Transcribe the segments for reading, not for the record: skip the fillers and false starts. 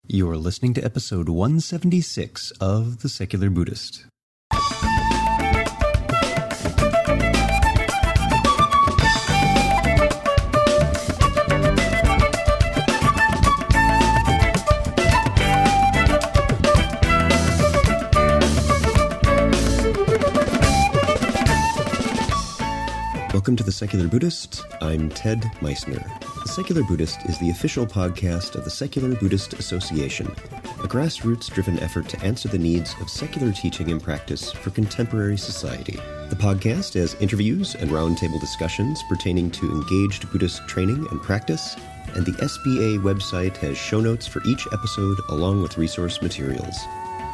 You're listening to episode 176 of The Secular Buddhist. Welcome to The Secular Buddhist. I'm Ted Meissner. The Secular Buddhist is the official podcast of the Secular Buddhist Association, a grassroots-driven effort to answer the needs of secular teaching and practice for contemporary society. The podcast has interviews and roundtable discussions pertaining to engaged Buddhist training and practice, and the SBA website has show notes for each episode along with resource materials.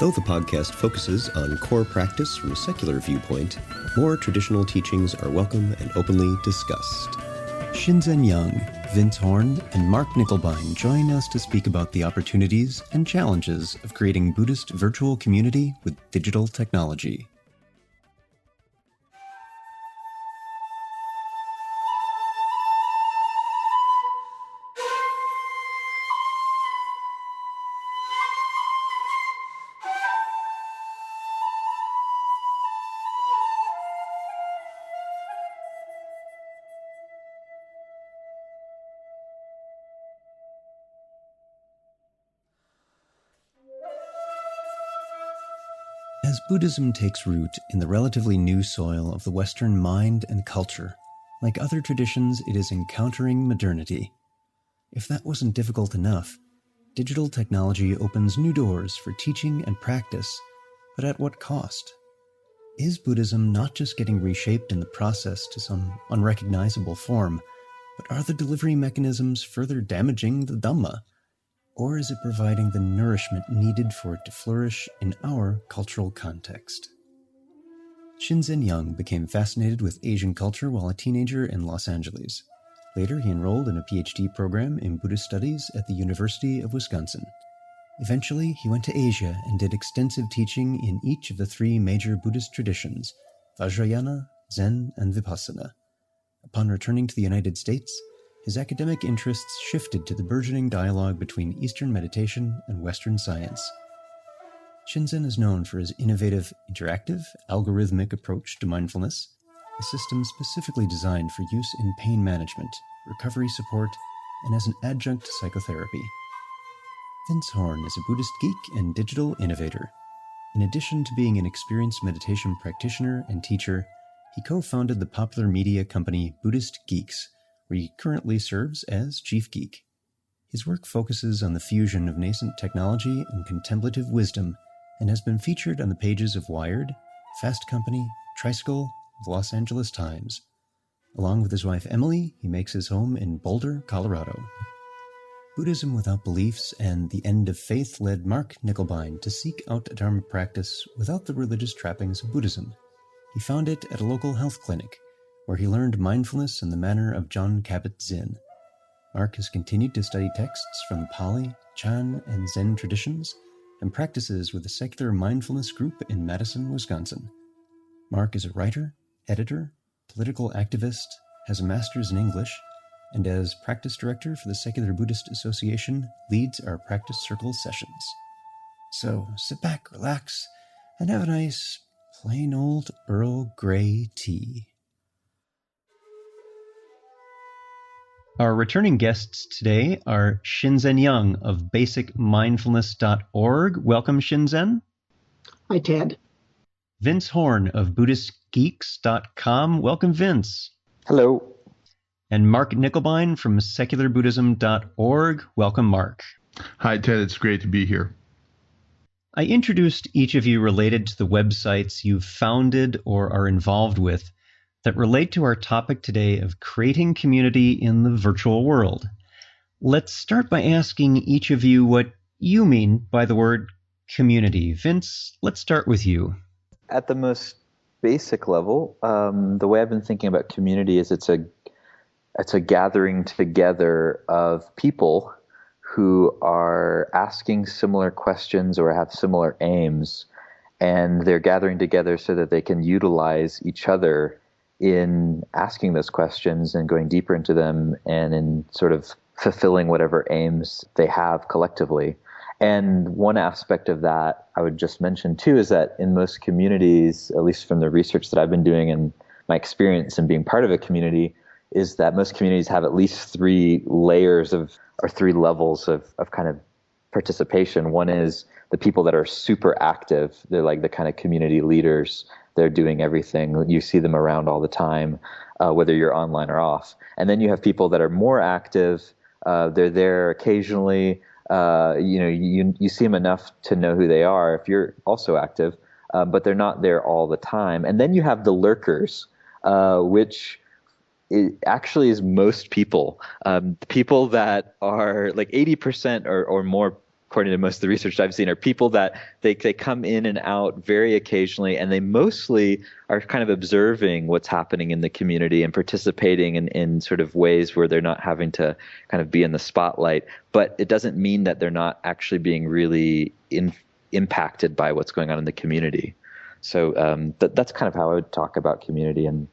Though the podcast focuses on core practice from a secular viewpoint, more traditional teachings are welcome and openly discussed. Shinzen Young, Vince Horn, and Mark Knickelbine join us to speak about the opportunities and challenges of creating Buddhist virtual community with digital technology. As Buddhism takes root in the relatively new soil of the Western mind and culture, like other traditions, it is encountering modernity. If that wasn't difficult enough, digital technology opens new doors for teaching and practice, but at what cost? Is Buddhism not just getting reshaped in the process to some unrecognizable form, but are the delivery mechanisms further damaging the Dhamma? Or is it providing the nourishment needed for it to flourish in our cultural context? Shinzen Young became fascinated with Asian culture while a teenager in Los Angeles. Later, he enrolled in a PhD program in Buddhist studies at the University of Wisconsin. Eventually, he went to Asia and did extensive teaching in each of the three major Buddhist traditions, Vajrayana, Zen, and Vipassana. Upon returning to the United States, his academic interests shifted to the burgeoning dialogue between Eastern meditation and Western science. Shinzen is known for his innovative, interactive, algorithmic approach to mindfulness, a system specifically designed for use in pain management, recovery support, and as an adjunct to psychotherapy. Vince Horn is a Buddhist geek and digital innovator. In addition to being an experienced meditation practitioner and teacher, he co-founded the popular media company Buddhist Geeks, where he currently serves as chief geek. His work focuses on the fusion of nascent technology and contemplative wisdom, and has been featured on the pages of Wired, Fast Company, Tricycle, and the Los Angeles Times. Along with his wife Emily, he makes his home in Boulder, Colorado. Buddhism Without Beliefs and The End of Faith led Mark Knickelbine to seek out a Dharma practice without the religious trappings of Buddhism. He found it at a local health clinic, where he learned mindfulness in the manner of Jon Kabat-Zinn. Mark has continued to study texts from the Pali, Chan, and Zen traditions, and practices with a secular mindfulness group in Madison, Wisconsin. Mark is a writer, editor, political activist, has a master's in English, and as practice director for the Secular Buddhist Association, leads our practice circle sessions. So sit back, relax, and have a nice, plain old Earl Grey tea. Our returning guests today are Shinzen Young of basicmindfulness.org. Welcome, Shinzen. Hi, Ted. Vince Horn of buddhistgeeks.com. Welcome, Vince. Hello. And Mark Knickelbine from secularbuddhism.org. Welcome, Mark. Hi, Ted. It's great to be here. I introduced each of you related to the websites you've founded or are involved with that relate to our topic today of creating community in the virtual world. Let's start by asking each of you what you mean by the word community. Vince, let's start with you. At the most basic level, the way I've been thinking about community is it's a gathering together of people who are asking similar questions or have similar aims, and they're gathering together so that they can utilize each other in asking those questions and going deeper into them and in sort of fulfilling whatever aims they have collectively. And one aspect of that I would just mention too is that in most communities, at least from the research that I've been doing and my experience in being part of a community, is that most communities have at least three layers of, or three levels of kind of participation. One is the people that are super active. They're like the kind of community leaders. They're doing everything. You see them around all the time, whether you're online or off. And then you have people that are more active. They're there occasionally. You see them enough to know who they are if you're also active, but they're not there all the time. And then you have the lurkers, which actually is most people. People that are like 80% or more, according to most of the research I've seen, are people that they come in and out very occasionally, and they mostly are kind of observing what's happening in the community and participating in sort of ways where they're not having to kind of be in the spotlight. But it doesn't mean that they're not actually being really impacted by what's going on in the community. So that's kind of how I would talk about community and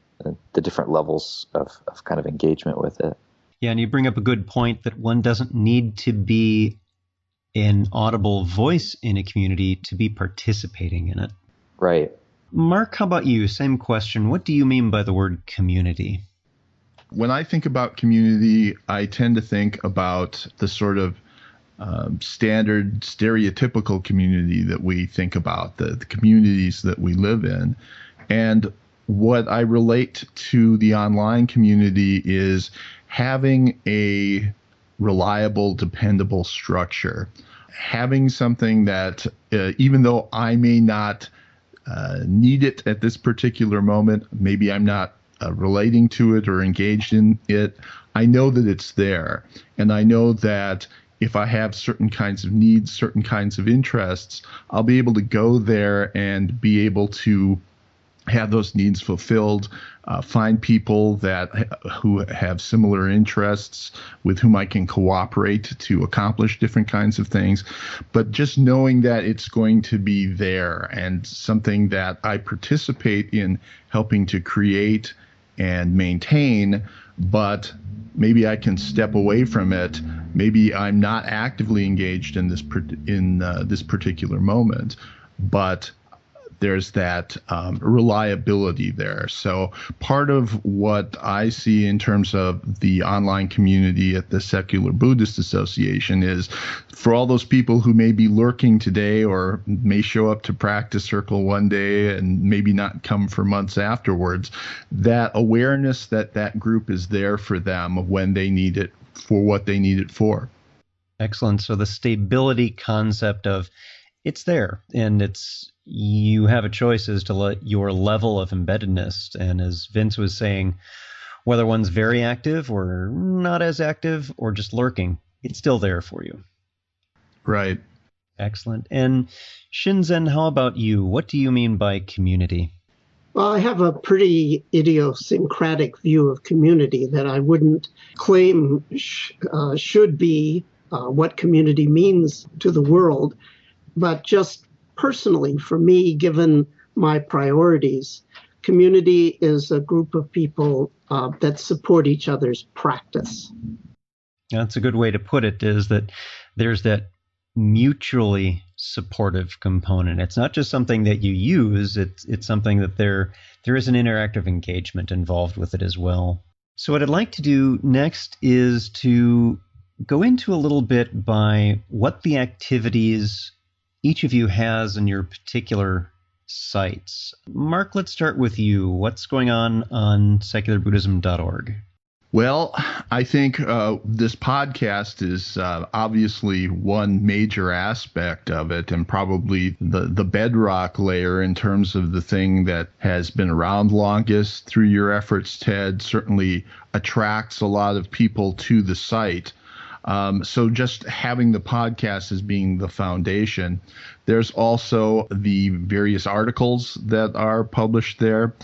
the different levels of kind of engagement with it. Yeah, and you bring up a good point that one doesn't need to be an audible voice in a community to be participating in it. Right. Mark, how about you? Same question. What do you mean by the word community? When I think about community, I tend to think about the sort of standard, stereotypical community that we think about, the communities that we live in. And what I relate to the online community is having a reliable, dependable structure, having something that even though I may not need it at this particular moment, maybe I'm not relating to it or engaged in it, I know that it's there. And I know that if I have certain kinds of needs, certain kinds of interests, I'll be able to go there and be able to have those needs fulfilled, find people who have similar interests with whom I can cooperate to accomplish different kinds of things. But just knowing that it's going to be there and something that I participate in helping to create and maintain, but maybe I can step away from it. Maybe I'm not actively engaged in this particular moment, but there's that reliability there. So part of what I see in terms of the online community at the Secular Buddhist Association is for all those people who may be lurking today or may show up to practice circle one day and maybe not come for months afterwards, that awareness that that group is there for them when they need it for what they need it for. Excellent. So the stability concept of it's there, and you have a choice as to your level of embeddedness. And as Vince was saying, whether one's very active or not as active or just lurking, it's still there for you. Right. Excellent. And Shinzen, how about you? What do you mean by community? Well, I have a pretty idiosyncratic view of community that I wouldn't claim should be what community means to the world, but just personally, for me, given my priorities, community is a group of people that support each other's practice. That's a good way to put it, is that there's that mutually supportive component. It's not just something that you use, it's something that there is an interactive engagement involved with it as well. So what I'd like to do next is to go into a little bit by what the activities each of you has in your particular sites. Mark, let's start with you. What's going on secularbuddhism.org? Well, I think this podcast is obviously one major aspect of it, and probably the bedrock layer in terms of the thing that has been around longest through your efforts, Ted. Certainly attracts a lot of people to the site. So just having the podcast as being the foundation. There's also the various articles that are published there.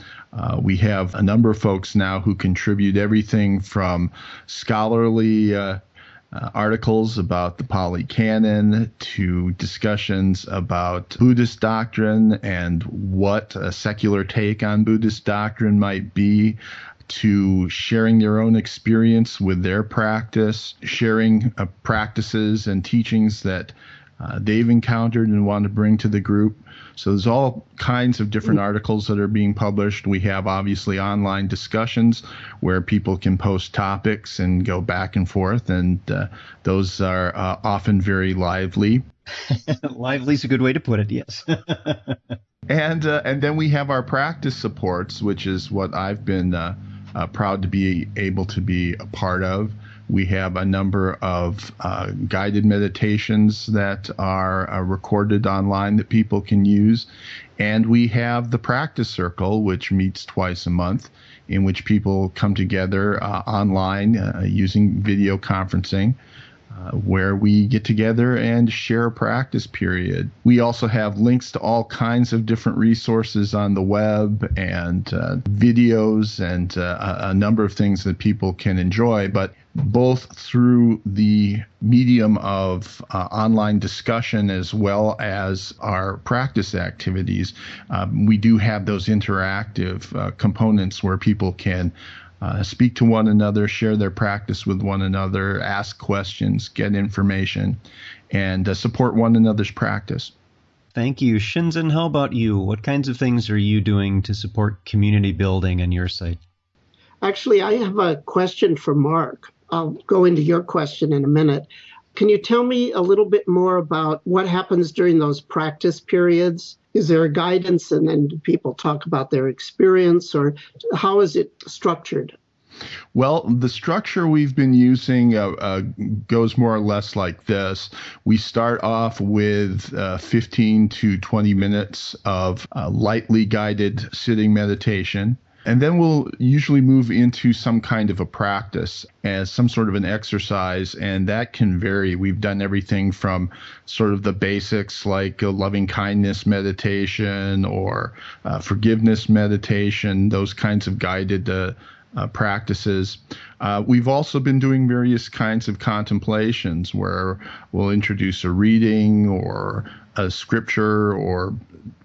We have a number of folks now who contribute everything from scholarly articles about the Pali Canon to discussions about Buddhist doctrine and what a secular take on Buddhist doctrine might be, to sharing their own experience with their practice, sharing practices and teachings that they've encountered and want to bring to the group. So there's all kinds of different articles that are being published. We have obviously online discussions where people can post topics and go back and forth, and those are often very lively. Lively is a good way to put it, yes. And then we have our practice supports, which is what I've been proud to be able to be a part of. We have a number of guided meditations that are recorded online that people can use. And we have the practice circle, which meets twice a month, in which people come together online using video conferencing, where we get together and share a practice period. We also have links to all kinds of different resources on the web and videos and a number of things that people can enjoy, but both through the medium of online discussion as well as our practice activities. We do have those interactive components where people can speak to one another, share their practice with one another, ask questions, get information, and support one another's practice. Thank you. Shinzen, how about you? What kinds of things are you doing to support community building on your site? Actually, I have a question for Mark. I'll go into your question in a minute. Can you tell me a little bit more about what happens during those practice periods? Is there a guidance, and then do people talk about their experience, or how is it structured? Well, the structure we've been using goes more or less like this. We start off with 15 to 20 minutes of lightly guided sitting meditation. And then we'll usually move into some kind of a practice as some sort of an exercise, and that can vary. We've done everything from sort of the basics like a loving kindness meditation or forgiveness meditation, those kinds of guided practices. We've also been doing various kinds of contemplations where we'll introduce a reading or a scripture or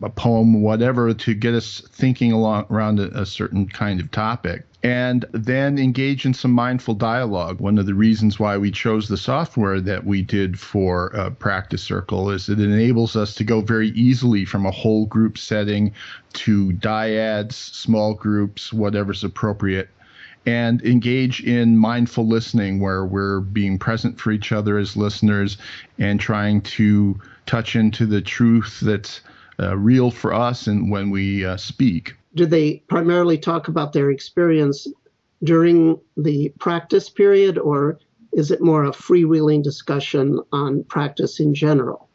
a poem, whatever, to get us thinking around a certain kind of topic. And then engage in some mindful dialogue. One of the reasons why we chose the software that we did for Practice Circle is it enables us to go very easily from a whole group setting to dyads, small groups, whatever's appropriate, and engage in mindful listening where we're being present for each other as listeners and trying to touch into the truth that's real for us and when we speak. Do they primarily talk about their experience during the practice period, or is it more a freewheeling discussion on practice in general?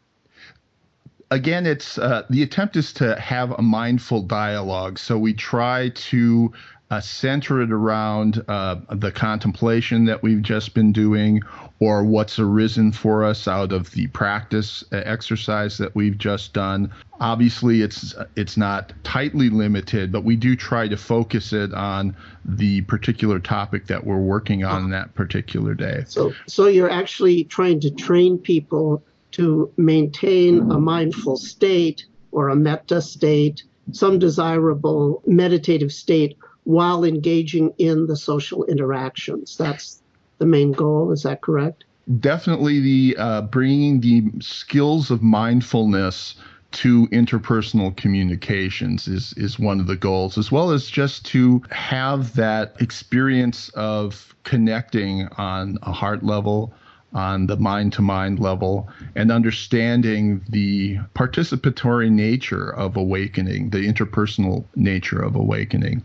Again, it's the attempt is to have a mindful dialogue. So we try to center it around the contemplation that we've just been doing, or what's arisen for us out of the practice exercise that we've just done. Obviously, it's not tightly limited, but we do try to focus it on the particular topic that we're working on that particular day. So you're actually trying to train people to maintain a mindful state or a metta state, some desirable meditative state, while engaging in the social interactions. That's the main goal. Is that correct? Definitely the bringing the skills of mindfulness to interpersonal communications is one of the goals, as well as just to have that experience of connecting on a heart level, on the mind-to-mind level, and understanding the participatory nature of awakening, the interpersonal nature of awakening.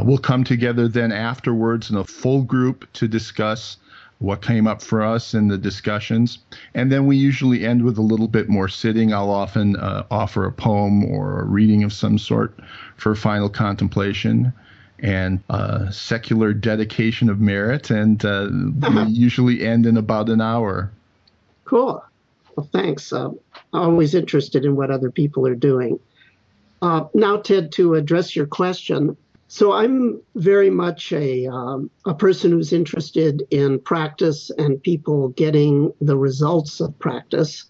We'll come together then afterwards in a full group to discuss what came up for us in the discussions. And then we usually end with a little bit more sitting. I'll often offer a poem or a reading of some sort for final contemplation and secular dedication of merit. And we usually end in about an hour. Cool. Well, thanks. Always interested in what other people are doing. Now, Ted, to address your question. So I'm very much a person who's interested in practice and people getting the results of practice.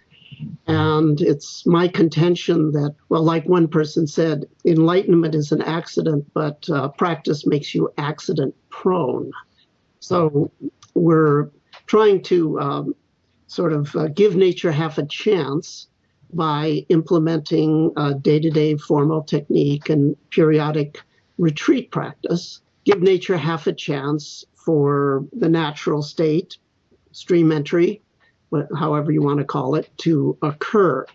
And it's my contention that, well, like one person said, enlightenment is an accident, but practice makes you accident prone. So we're trying to sort of give nature half a chance by implementing day-to-day formal technique and periodic retreat practice. Give nature half a chance for the natural state, stream entry, however you want to call it, to occur.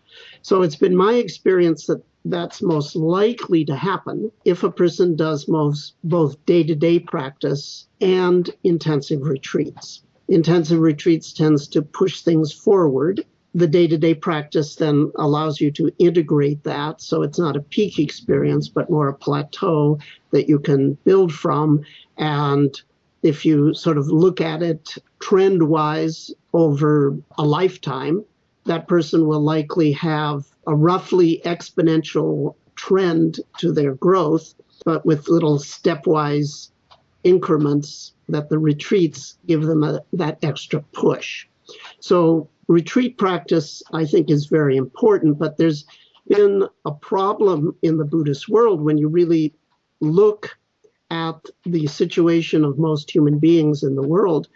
So it's been my experience that that's most likely to happen if a person does both day-to-day practice and intensive retreats. Intensive retreats tends to push things forward. The day-to-day practice then allows you to integrate that, so it's not a peak experience, but more a plateau that you can build from. And if you sort of look at it trend-wise over a lifetime, that person will likely have a roughly exponential trend to their growth, but with little stepwise increments that the retreats give them that extra push. So retreat practice, I think, is very important, but there's been a problem in the Buddhist world when you really look at the situation of most human beings in the world.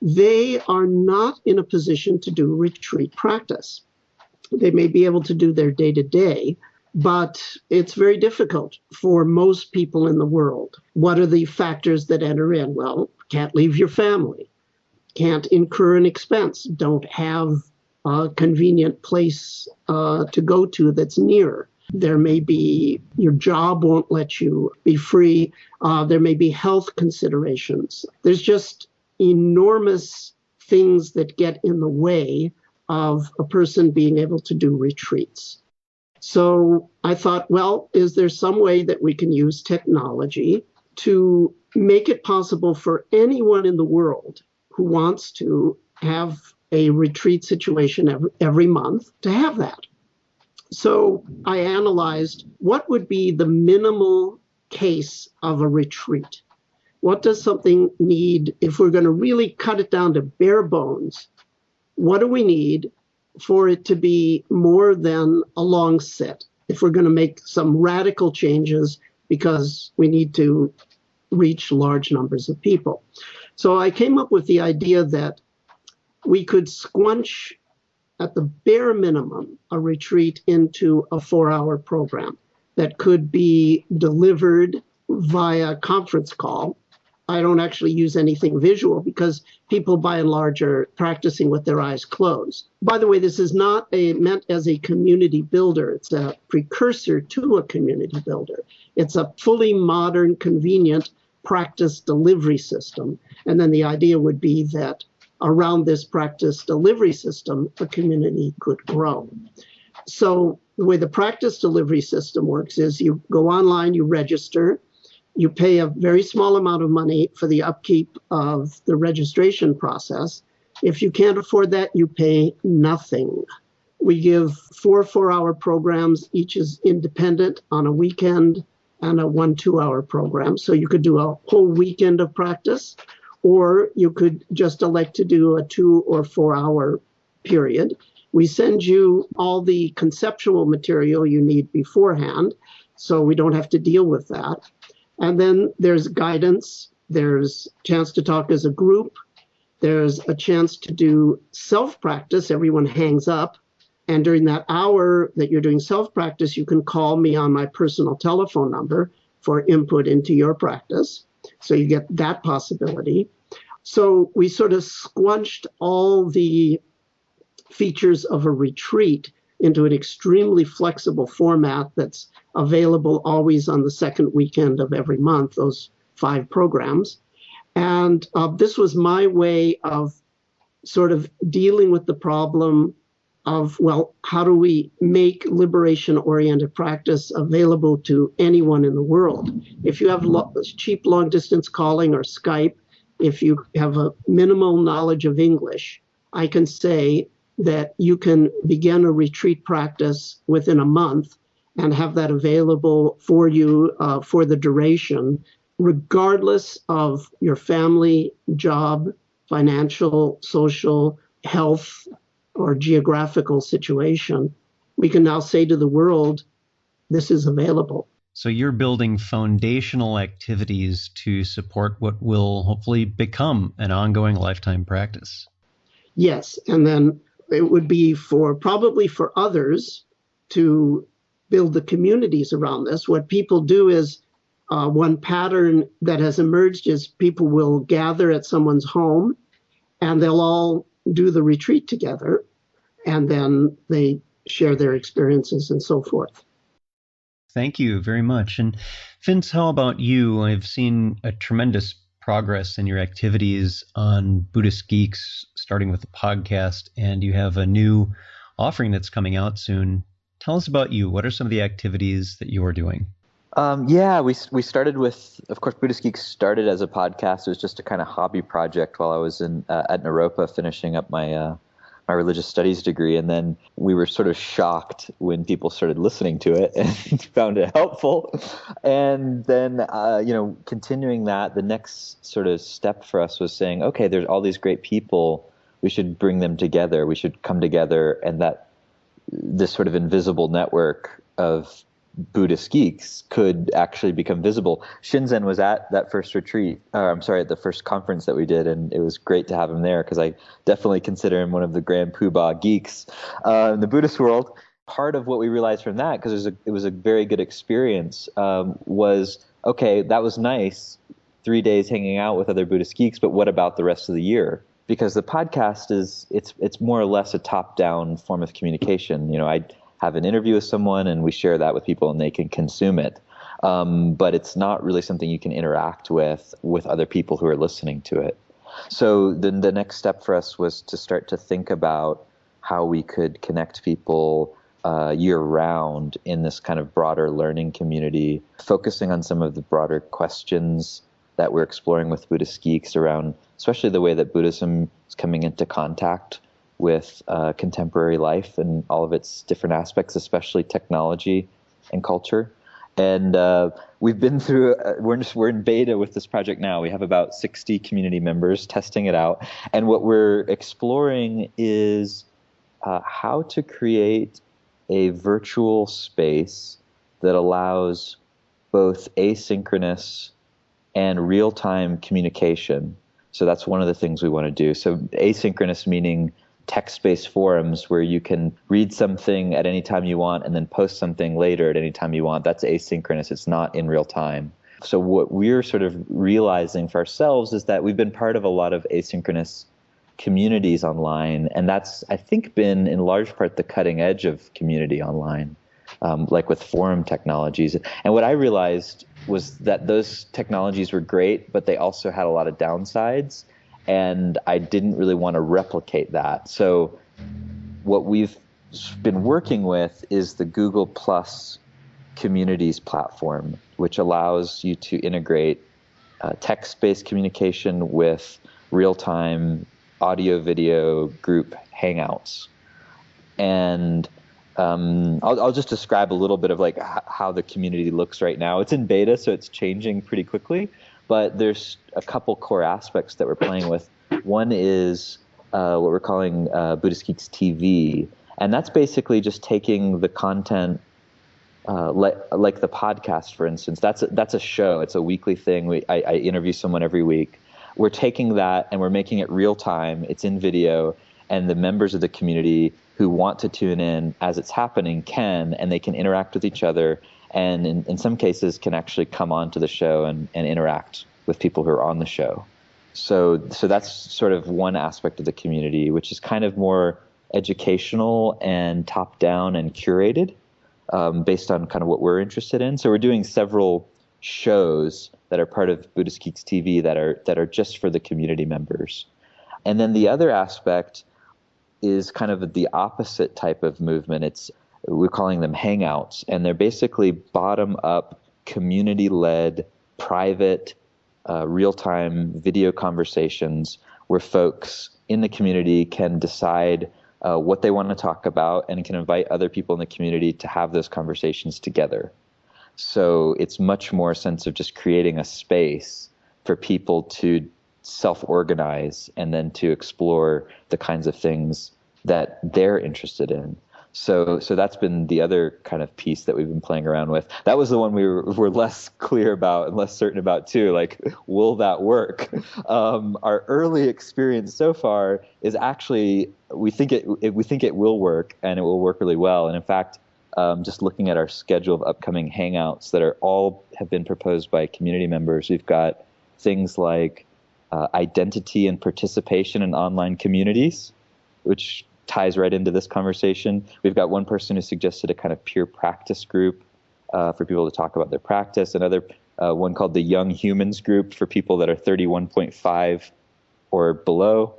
They are not in a position to do retreat practice. They may be able to do their day-to-day, but it's very difficult for most people in the world. What are the factors that enter in? Well, can't leave your family, can't incur an expense, don't have a convenient place to go to that's near. There may be, your job won't let you be free. There may be health considerations. There's just enormous things that get in the way of a person being able to do retreats. So I thought, well, is there some way that we can use technology to make it possible for anyone in the world who wants to have a retreat situation every month to have that? So I analyzed what would be the minimal case of a retreat. What does something need, if we're going to really cut it down to bare bones, what do we need for it to be more than a long sit? If we're going to make some radical changes because we need to reach large numbers of people. So I came up with the idea that we could squunch at the bare minimum a retreat into a 4-hour program that could be delivered via conference call. I don't actually use anything visual because people by and large are practicing with their eyes closed. By the way, this is not meant as a community builder. It's a precursor to a community builder. It's a fully modern, convenient practice delivery system. And then the idea would be that around this practice delivery system, a community could grow. So the way the practice delivery system works is you go online, you register, you pay a very small amount of money for the upkeep of the registration process. If you can't afford that, you pay nothing. We give 4 4-hour programs. Each is independent on a weekend and a 1 2-hour program. So you could do a whole weekend of practice, or you could just elect to do a 2 or 4-hour period. We send you all the conceptual material you need beforehand, so we don't have to deal with that. And then there's guidance, there's a chance to talk as a group, there's a chance to do self-practice. Everyone hangs up, and during that hour that you're doing self-practice, you can call me on my personal telephone number for input into your practice. So you get that possibility. So we sort of squunched all the features of a retreat into an extremely flexible format that's available always on the second weekend of every month, those 5 programs. And this was my way of sort of dealing with the problem of, well, how do we make liberation-oriented practice available to anyone in the world? If you have cheap long-distance calling or Skype, if you have a minimal knowledge of English, I can say that you can begin a retreat practice within a month and have that available for you for the duration, regardless of your family, job, financial, social, health, or geographical situation. We can now say to the world, this is available. So you're building foundational activities to support what will hopefully become an ongoing lifetime practice. Yes, and then it would be probably for others to build the communities around this. What people do is one pattern that has emerged is people will gather at someone's home and they'll all do the retreat together, and then they share their experiences and so forth. Thank you very much. And Vince, how about you? I've seen a tremendous progress in your activities on Buddhist Geeks, starting with the podcast, and you have a new offering that's coming out soon. Tell us about you. What are some of the activities that you're doing? We started with, of course, Buddhist Geeks started as a podcast. It was just a kind of hobby project while I was at Naropa finishing up my religious studies degree, and then we were sort of shocked when people started listening to it and found it helpful. And then, continuing that, the next sort of step for us was saying, okay, there's all these great people. We should bring them together. We should come together, and that this sort of invisible network of Buddhist geeks could actually become visible. Shinzen was at that first retreat, at the first conference that we did, and it was great to have him there because I definitely consider him one of the grand poobah geeks in the Buddhist world. Part of what we realized from that, because it was a very good experience, was, okay, that was nice, 3 days hanging out with other Buddhist geeks, but what about the rest of the year? Because the podcast it's more or less a top-down form of communication. I have an interview with someone and we share that with people and they can consume it. But it's not really something you can interact with other people who are listening to it. So then the next step for us was to start to think about how we could connect people year round in this kind of broader learning community, focusing on some of the broader questions that we're exploring with Buddhist Geeks around, especially the way that Buddhism is coming into contact with contemporary life and all of its different aspects, especially technology and culture. And we've been through, we're in beta with this project now. We have about 60 community members testing it out. And what we're exploring is how to create a virtual space that allows both asynchronous and real-time communication. So that's one of the things we want to do. So asynchronous meaning text-based forums where you can read something at any time you want and then post something later at any time you want. That's asynchronous. It's not in real time. So what we're sort of realizing for ourselves is that we've been part of a lot of asynchronous communities online, and that's, I think, been in large part the cutting edge of community online, like with forum technologies. And what I realized was that those technologies were great, but they also had a lot of downsides. And I didn't really want to replicate that. So what we've been working with is the Google Plus Communities platform, which allows you to integrate text-based communication with real-time audio-video group hangouts. And I'll just describe a little bit of like how the community looks right now. It's in beta, so it's changing pretty quickly. But there's a couple core aspects that we're playing with. One is what we're calling Buddhist Geeks TV. And that's basically just taking the content, like the podcast, for instance. That's a show. It's a weekly thing. I interview someone every week. We're taking that and we're making it real time. It's in video. And the members of the community who want to tune in as it's happening can, and they can interact with each other. And in some cases can actually come onto the show and interact with people who are on the show. So that's sort of one aspect of the community, which is kind of more educational and top-down and curated based on kind of what we're interested in. So we're doing several shows that are part of Buddhist Geeks TV that are just for the community members. And then the other aspect is kind of the opposite type of movement. We're calling them hangouts, and they're basically bottom-up, community-led, private, real-time video conversations where folks in the community can decide what they want to talk about and can invite other people in the community to have those conversations together. So it's much more a sense of just creating a space for people to self-organize and then to explore the kinds of things that they're interested in. So that's been the other kind of piece that we've been playing around with. That was the one were less clear about and less certain about too. Like, will that work? Our early experience so far is actually we think it will work, and it will work really well. And in fact, just looking at our schedule of upcoming hangouts that have been proposed by community members, we've got things like identity and participation in online communities, which ties right into this conversation. We've got one person who suggested a kind of peer practice group for people to talk about their practice. Another one called the Young Humans group for people that are 31.5 or below,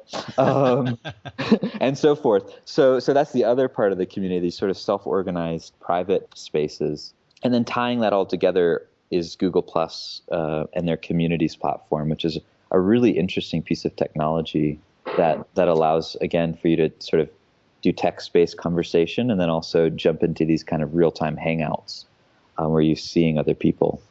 and so forth. So that's the other part of the community, these sort of self-organized private spaces. And then tying that all together is Google Plus and their communities platform, which is a really interesting piece of technology that allows, again, for you to sort of do text-based conversation and then also jump into these kind of real-time hangouts where you're seeing other people.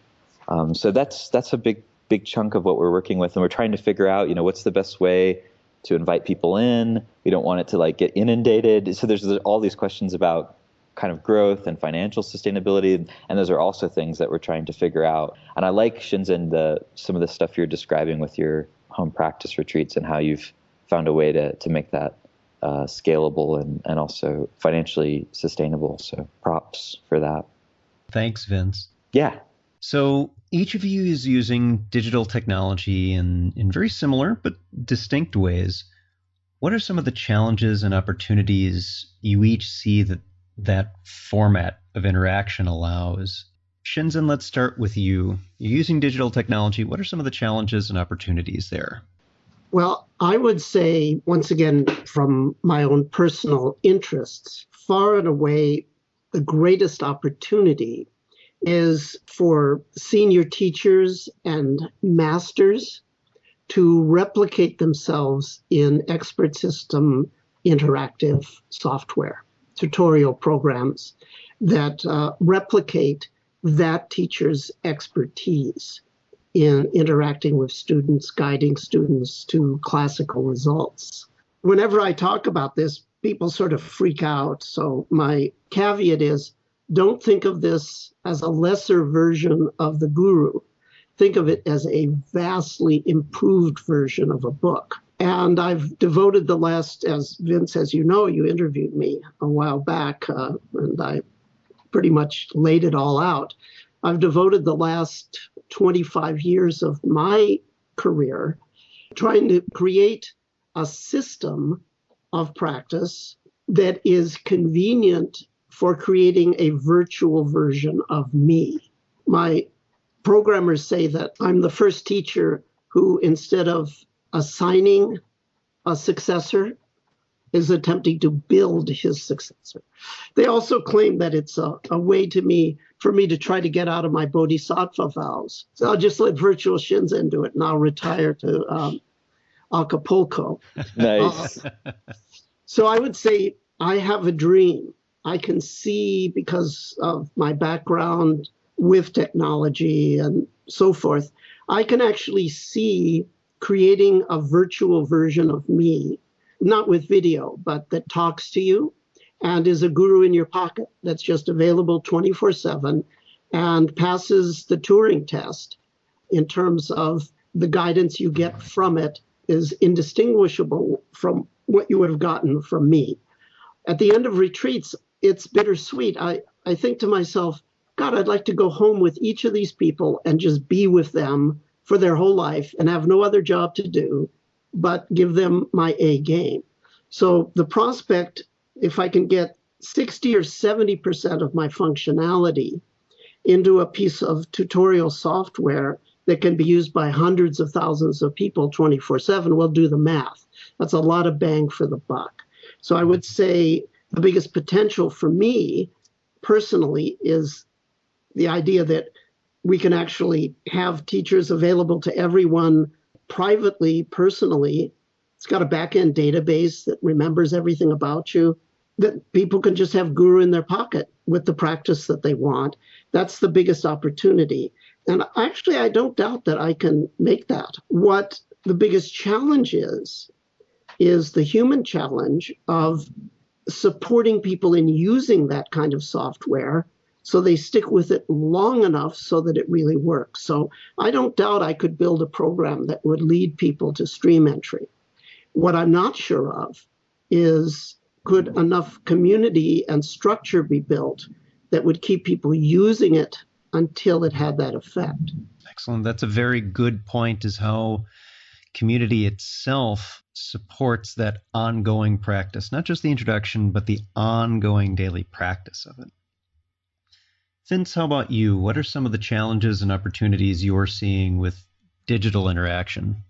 So that's a big chunk of what we're working with, and we're trying to figure out, what's the best way to invite people in. We don't want it to like get inundated. So there's all these questions about kind of growth and financial sustainability, and those are also things that we're trying to figure out. And I like, Shinzen, some of the stuff you're describing with your home practice retreats and how you've found a way to make that scalable and also financially sustainable. So props for that. Thanks, Vince. Yeah. So each of you is using digital technology in very similar but distinct ways. What are some of the challenges and opportunities you each see that format of interaction allows? Shinzen, let's start with you. You're using digital technology. What are some of the challenges and opportunities there? Well, I would say, once again, from my own personal interests, far and away, the greatest opportunity is for senior teachers and masters to replicate themselves in expert system interactive software, tutorial programs that replicate that teacher's expertise in interacting with students, guiding students to classical results. Whenever I talk about this, people sort of freak out. So my caveat is, don't think of this as a lesser version of the guru. Think of it as a vastly improved version of a book. And I've devoted the last, as Vince, as you know, you interviewed me a while back, and I pretty much laid it all out. I've devoted the last 25 years of my career trying to create a system of practice that is convenient for creating a virtual version of me. My programmers say that I'm the first teacher who, instead of assigning a successor, is attempting to build his successor. They also claim that it's a way for me to try to get out of my bodhisattva vows. So I'll just let virtual Shinzen do it, and I'll retire to Acapulco. Nice. So I would say I have a dream. I can see, because of my background with technology and so forth, I can actually see creating a virtual version of me, not with video, but that talks to you and is a guru in your pocket that's just available 24/7 and passes the Turing test in terms of the guidance you get from it is indistinguishable from what you would have gotten from me. At the end of retreats, it's bittersweet. I think to myself, God, I'd like to go home with each of these people and just be with them for their whole life and have no other job to do but give them my A game. So the prospect, if I can get 60 or 70% of my functionality into a piece of tutorial software that can be used by hundreds of thousands of people 24/7, we'll do the math. That's a lot of bang for the buck. So I would say the biggest potential for me personally is the idea that we can actually have teachers available to everyone privately, personally. It's got a back-end database that remembers everything about you, that people can just have guru in their pocket with the practice that they want. That's the biggest opportunity. And actually, I don't doubt that I can make that. What the biggest challenge is the human challenge of supporting people in using that kind of software so they stick with it long enough so that it really works. So I don't doubt I could build a program that would lead people to stream entry. What I'm not sure of is, could enough community and structure be built that would keep people using it until it had that effect? Excellent. That's a very good point, is how community itself supports that ongoing practice, not just the introduction, but the ongoing daily practice of it. Vince, how about you? What are some of the challenges and opportunities you're seeing with digital interaction?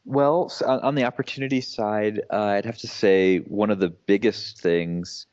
Well, so on the opportunity side, I'd have to say one of the biggest things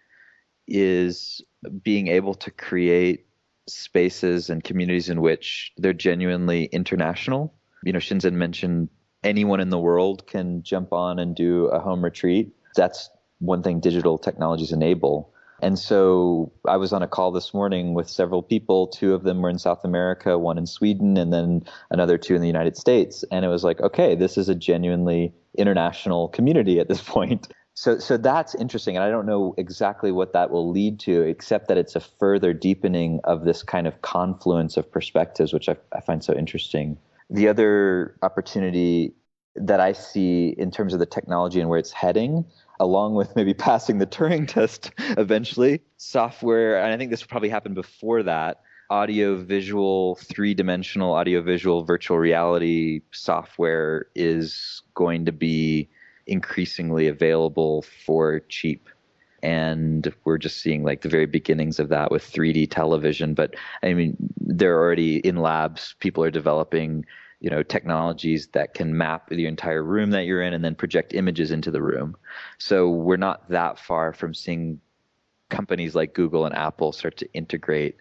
is being able to create spaces and communities in which they're genuinely international. Shinzen mentioned anyone in the world can jump on and do a home retreat. That's one thing digital technologies enable. And so I was on a call this morning with several people. 2 of them were in South America, 1 in Sweden, and then another 2 in the United States. And it was like, okay, this is a genuinely international community at this point. So that's interesting. And I don't know exactly what that will lead to, except that it's a further deepening of this kind of confluence of perspectives, which I find so interesting. The other opportunity that I see in terms of the technology and where it's heading, along with maybe passing the Turing test eventually, software, and I think this will probably happen before that, audio-visual, 3-dimensional audio-visual virtual reality software is going to be increasingly available for cheap. And we're just seeing like the very beginnings of that with 3D television. But I mean, they're already in labs. People are developing, technologies that can map the entire room that you're in and then project images into the room. So we're not that far from seeing companies like Google and Apple start to integrate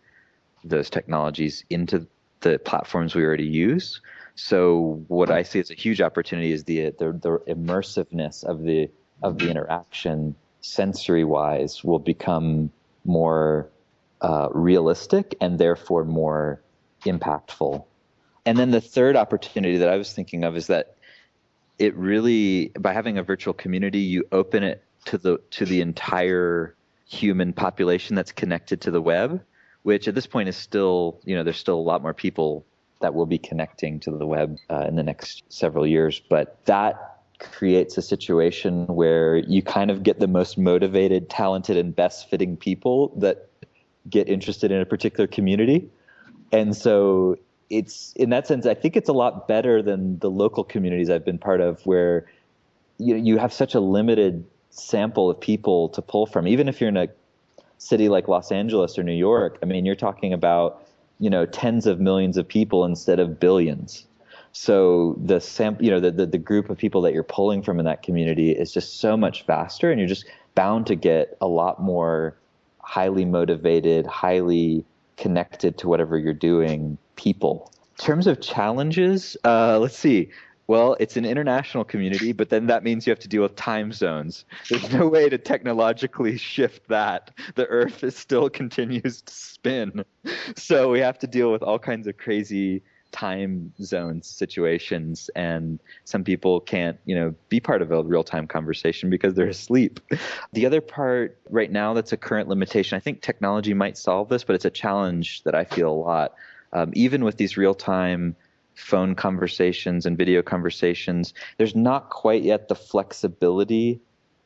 those technologies into the platforms we already use. So what I see as a huge opportunity is the immersiveness of the interaction, sensory-wise, will become more realistic and therefore more impactful. And then the third opportunity that I was thinking of is that it really, by having a virtual community, you open it to the entire human population that's connected to the web, which at this point is still, there's still a lot more people that will be connecting to the web in the next several years. But that creates a situation where you kind of get the most motivated, talented, and best fitting people that get interested in a particular community. And so it's, in that sense, I think it's a lot better than the local communities I've been part of, where you have such a limited sample of people to pull from. Even if you're in a city like Los Angeles or New York, I mean, you're talking about, tens of millions of people instead of billions. So the group of people that you're pulling from in that community is just so much vaster, and you're just bound to get a lot more highly motivated, highly connected to whatever you're doing people. In terms of challenges, let's see. Well, it's an international community, but then that means you have to deal with time zones. There's no way to technologically shift that. The Earth still continues to spin. So we have to deal with all kinds of crazy time zones situations, and some people can't, be part of a real-time conversation because they're asleep. The other part right now that's a current limitation, I think technology might solve this, but it's a challenge that I feel a lot. Even with these real-time phone conversations and video conversations, there's not quite yet the flexibility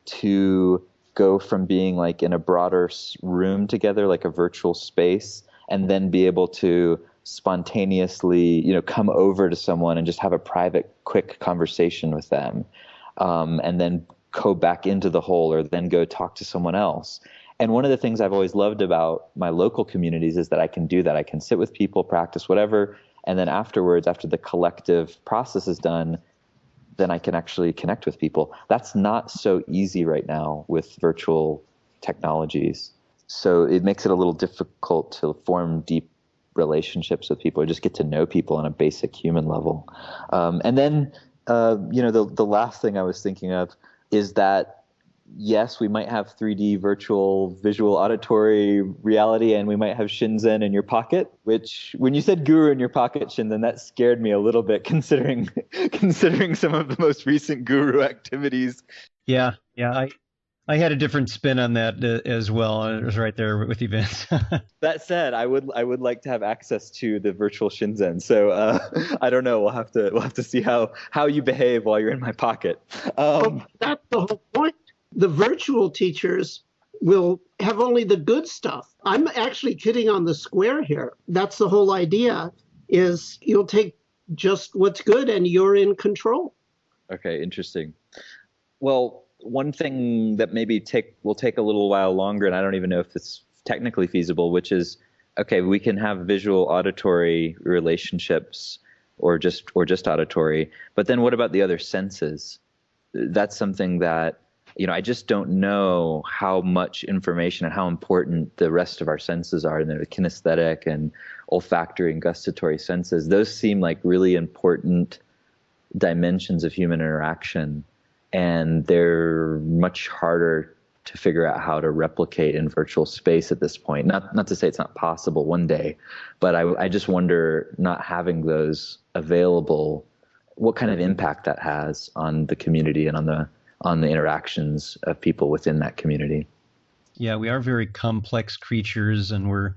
to go from being like in a broader room together, like a virtual space, and then be able to spontaneously, come over to someone and just have a private, quick conversation with them, and then go back into the hole or then go talk to someone else. And one of the things I've always loved about my local communities is that I can do that. I can sit with people, practice whatever, and then afterwards, after the collective process is done, then I can actually connect with people. That's not so easy right now with virtual technologies. So it makes it a little difficult to form deep relationships with people or just get to know people on a basic human level. And then, the last thing I was thinking of is that, yes, we might have 3D virtual visual auditory reality, and we might have Shinzen in your pocket, which when you said guru in your pocket, Shinzen, that scared me a little bit considering some of the most recent guru activities. Yeah. I had a different spin on that as well. I was right there with you, Vince. That said, I would like to have access to the virtual Shinzen. So I don't know. We'll have to see how you behave while you're in my pocket. That's the whole point. The virtual teachers will have only the good stuff. I'm actually kidding on the square here. That's the whole idea, is you'll take just what's good and you're in control. Okay, interesting. Well, one thing that maybe will take a little while longer, and I don't even know if it's technically feasible, which is, okay, we can have visual auditory relationships or just auditory, but then what about the other senses? That's something that, I just don't know how much information and how important the rest of our senses are, and the kinesthetic and olfactory and gustatory senses. Those seem like really important dimensions of human interaction, and they're much harder to figure out how to replicate in virtual space at this point. Not to say it's not possible one day, but I just wonder, not having those available, what kind of impact that has on the community and on the interactions of people within that community. Yeah, we are very complex creatures, and we're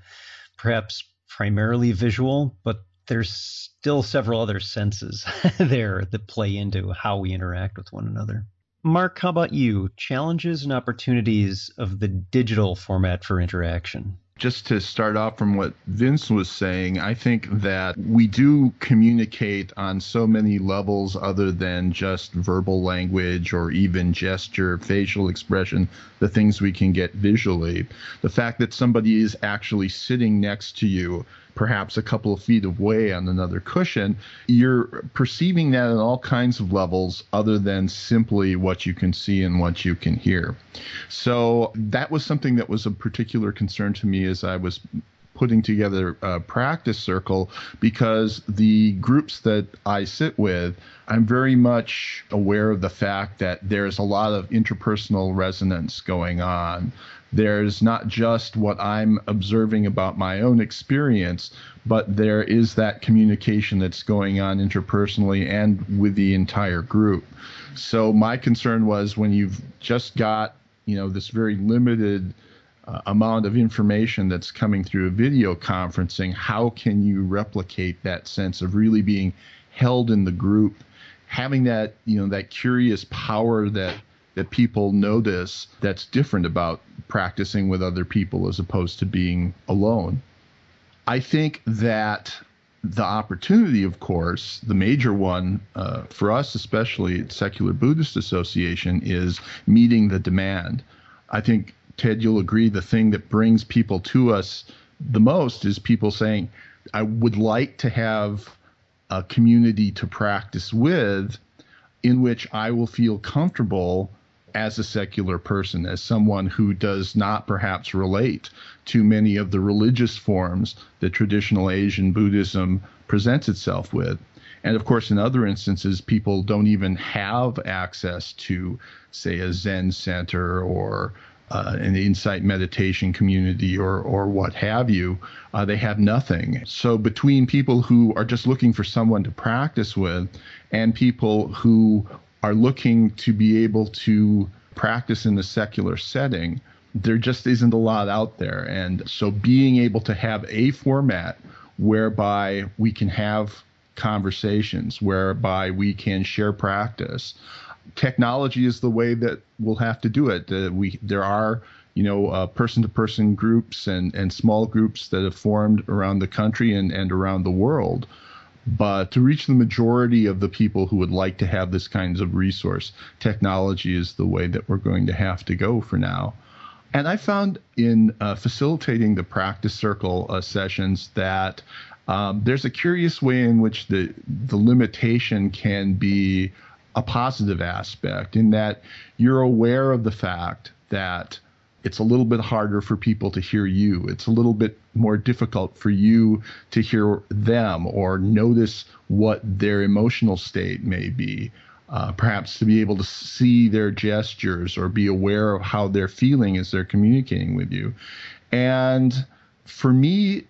perhaps primarily visual, but there's still several other senses there that play into how we interact with one another. Mark, how about you? Challenges and opportunities of the digital format for interaction. Just to start off from what Vince was saying, I think that we do communicate on so many levels other than just verbal language or even gesture, facial expression, the things we can get visually. The fact that somebody is actually sitting next to you, perhaps a couple of feet away on another cushion, you're perceiving that on all kinds of levels other than simply what you can see and what you can hear. So that was something that was a particular concern to me as I was putting together a practice circle, because the groups that I sit with, I'm very much aware of the fact that there's a lot of interpersonal resonance going on. There's not just what I'm observing about my own experience, but there is that communication that's going on interpersonally and with the entire group. So my concern was, when you've just got, this very limited amount of information that's coming through video conferencing, how can you replicate that sense of really being held in the group, having that, that curious power that people notice that's different about practicing with other people as opposed to being alone. I think that the opportunity, of course, the major one for us, especially at Secular Buddhist Association, is meeting the demand. I think, Ted, you'll agree, the thing that brings people to us the most is people saying, I would like to have a community to practice with in which I will feel comfortable as a secular person, as someone who does not perhaps relate to many of the religious forms that traditional Asian Buddhism presents itself with. And of course, in other instances, people don't even have access to, say, a Zen center or an insight meditation community or what have you. They have nothing. So between people who are just looking for someone to practice with and people who are looking to be able to practice in the secular setting, there just isn't a lot out there. And so being able to have a format whereby we can have conversations, whereby we can share practice. Technology is the way that we'll have to do it. There are, person-to-person groups and small groups that have formed around the country and around the world. But to reach the majority of the people who would like to have this kinds of resource, technology is the way that we're going to have to go for now. And I found in facilitating the practice circle sessions that there's a curious way in which the limitation can be a positive aspect, in that you're aware of the fact that it's a little bit harder for people to hear you. It's a little bit more difficult for you to hear them or notice what their emotional state may be. Perhaps to be able to see their gestures or be aware of how they're feeling as they're communicating with you. And for me,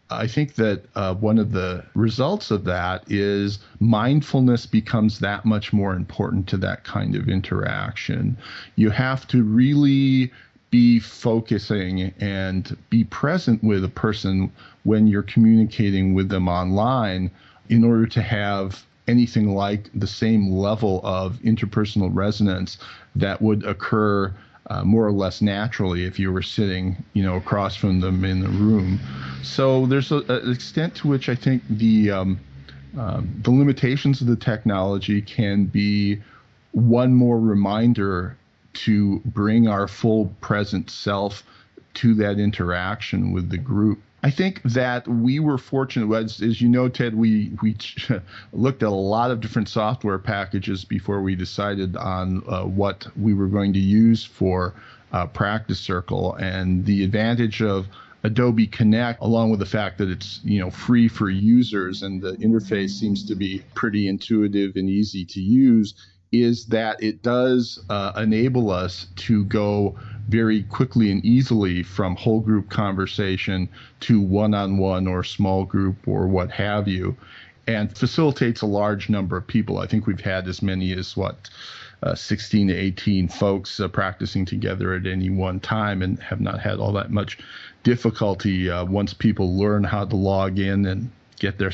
I think that one of the results of that is mindfulness becomes that much more important to that kind of interaction. You have to really be focusing and be present with a person when you're communicating with them online in order to have anything like the same level of interpersonal resonance that would occur more or less naturally if you were sitting, across from them in the room. So there's an extent to which I think the limitations of the technology can be one more reminder to bring our full present self to that interaction with the group. I think that we were fortunate, as you know, Ted, we looked at a lot of different software packages before we decided on what we were going to use for Practice Circle. And the advantage of Adobe Connect, along with the fact that it's free for users and the interface seems to be pretty intuitive and easy to use, is that it does enable us to go very quickly and easily from whole group conversation to one-on-one or small group or what have you, and facilitates a large number of people. I think we've had as many as 16 to 18 folks practicing together at any one time, and have not had all that much difficulty once people learn how to log in and get their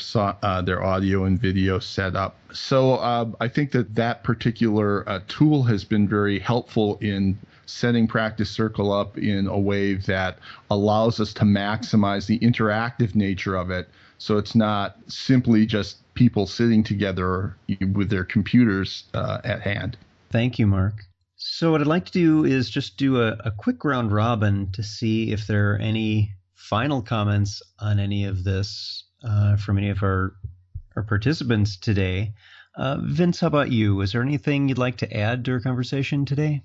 audio and video set up. So I think that particular tool has been very helpful in setting Practice Circle up in a way that allows us to maximize the interactive nature of it. So it's not simply just people sitting together with their computers at hand. Thank you, Mark. So what I'd like to do is just do a quick round robin to see if there are any final comments on any of this from any of our participants today. Vince, how about you? Is there anything you'd like to add to our conversation today?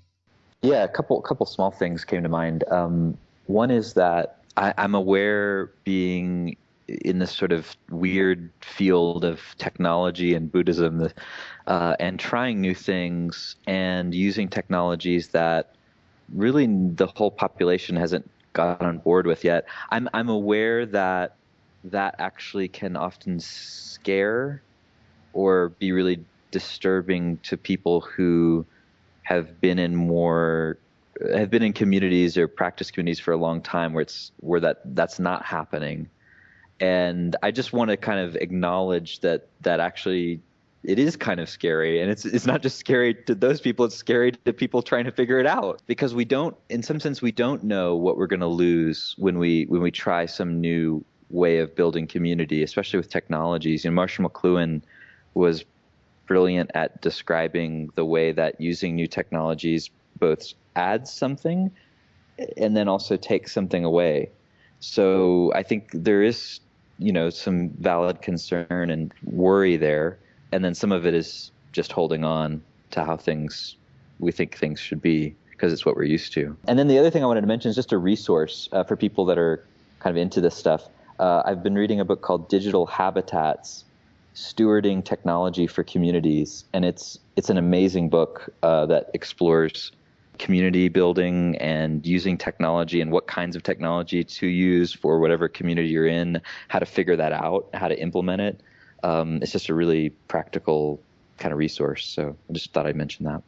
Yeah, a couple small things came to mind. One is that I'm aware, being in this sort of weird field of technology and Buddhism, and trying new things and using technologies that really the whole population hasn't got on board with yet. I'm aware that actually can often scare or be really disturbing to people who have been in communities or practice communities for a long time where that's not happening. And I just want to kind of acknowledge that actually it is kind of scary, and it's not just scary to those people, it's scary to people trying to figure it out, because in some sense we don't know what we're going to lose when we try some new way of building community, especially with technologies. Marshall McLuhan was brilliant at describing the way that using new technologies both adds something and then also takes something away. So I think there is, some valid concern and worry there. And then some of it is just holding on to how we think things should be, because it's what we're used to. And then the other thing I wanted to mention is just a resource for people that are kind of into this stuff. I've been reading a book called Digital Habitats: Stewarding Technology for Communities, and it's an amazing book that explores community building and using technology and what kinds of technology to use for whatever community you're in, how to figure that out, how to implement it. It's just a really practical kind of resource. So I just thought I'd mention that.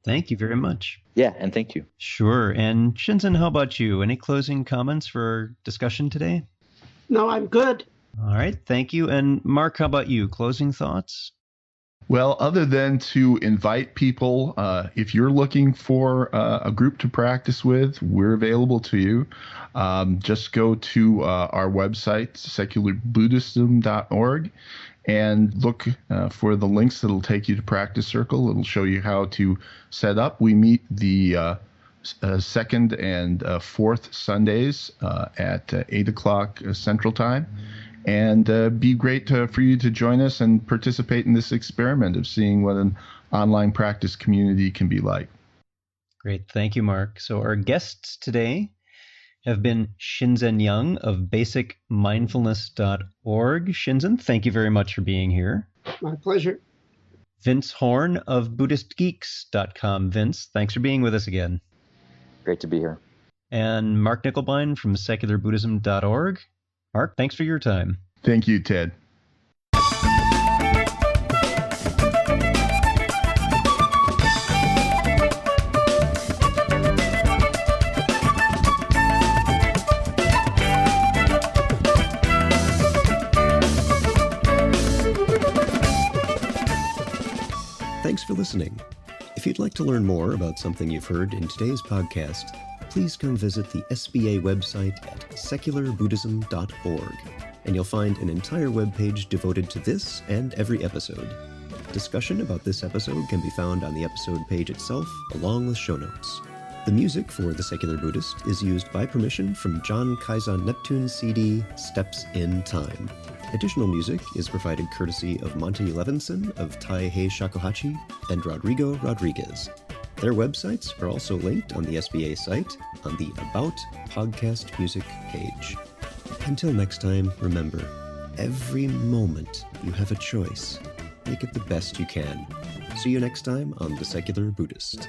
Thank you very much. Yeah, and thank you. Sure. And Shinzen, how about you? Any closing comments for our discussion today? No, I'm good. All right. Thank you. And Mark, how about you? Closing thoughts? Well, other than to invite people, if you're looking for a group to practice with, we're available to you. Just go to our website, secularbuddhism.org, and look for the links that'll take you to Practice Circle. It'll show you how to set up. We meet the second and fourth Sundays at 8 o'clock Central Time. And be great for you to join us and participate in this experiment of seeing what an online practice community can be like. Great. Thank you, Mark. So our guests today have been Shinzen Young of basicmindfulness.org. Shinzen, thank you very much for being here. My pleasure. Vince Horn of BuddhistGeeks.com. Vince, thanks for being with us again. Great to be here. And Mark Knickelbine from secularbuddhism.org. Mark, thanks for your time. Thank you, Ted. Thanks for listening. If you'd like to learn more about something you've heard in today's podcast, please come visit the SBA website at secularbuddhism.org, and you'll find an entire webpage devoted to this and every episode. Discussion about this episode can be found on the episode page itself, along with show notes. The music for The Secular Buddhist is used by permission from John Kaizen Neptune's CD, Steps in Time. Additional music is provided courtesy of Monty Levinson of Taihei Shakuhachi and Rodrigo Rodriguez. Their websites are also linked on the SBA site on the About Podcast Music page. Until next time, remember, every moment you have a choice. Make it the best you can. See you next time on The Secular Buddhist.